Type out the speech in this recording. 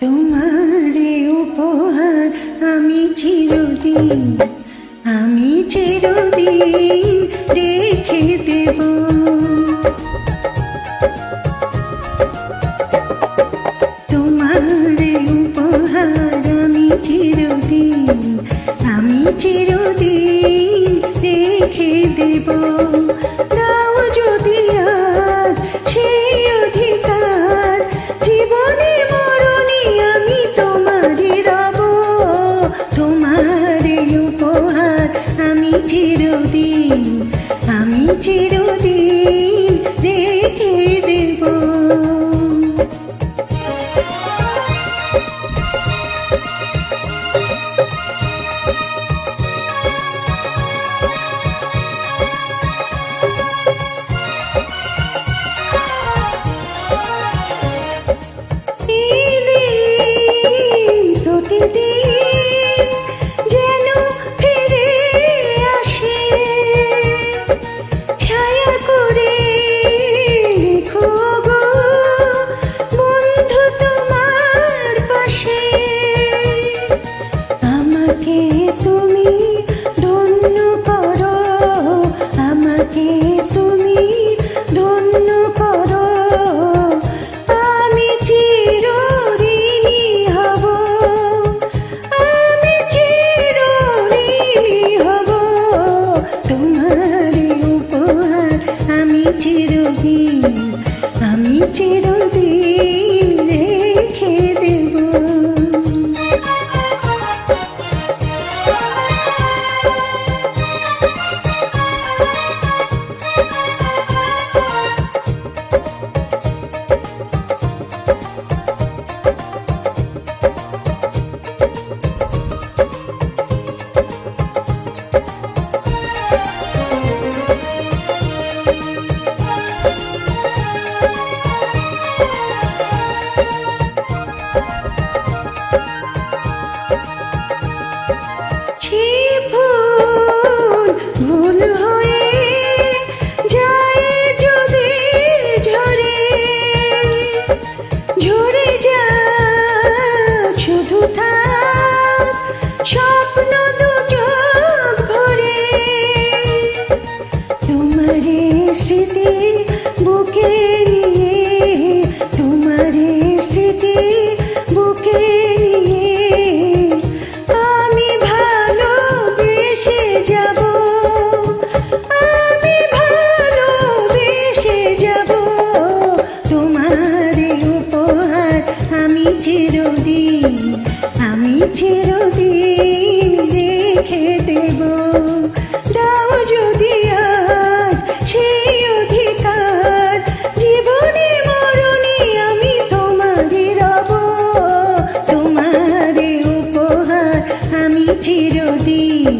তোমারে উপহার আমি চিরদিন রেখে দেব। তোমারে উপহার আমি চিরদিন রেখে দেব। দাও যদি আজ সেই অধিকার, জীবনে মরণে আমি তোমারই রব। তোমারে উপহার আমি চিরদিন রেখে দেব। প্রতিদিন যেন ফিরে আসে, ছায়া করে রেখো গো বন্ধু তোমার পাশে। আমাকে তুমি ধন্য করো, আমাকে তুমি ধন্য করো। আমি চিরঋণী হব, আমি চিরঋণী হব। তোমার উপহার আমি চিরদিন রেখে দেব। ভুল হয়ে যায় যদি ঝরে যায়, শুধু থাক স্বপ্ন দু চোখ ভরে। তোমারে স্মৃতি বুকে নিয়ে, তোমারে স্মৃতি বুকে নিয়ে আমি ভালোবেসে যাব, আমি ভালোবেসে যাব। তোমার উপহার আমি চিরদিন রেখে দেব। দাও যদি আজ সেই অধিকার, জীবনে মরণে আমি তোমারই রব। তোমার উপহার আমি চিরদিন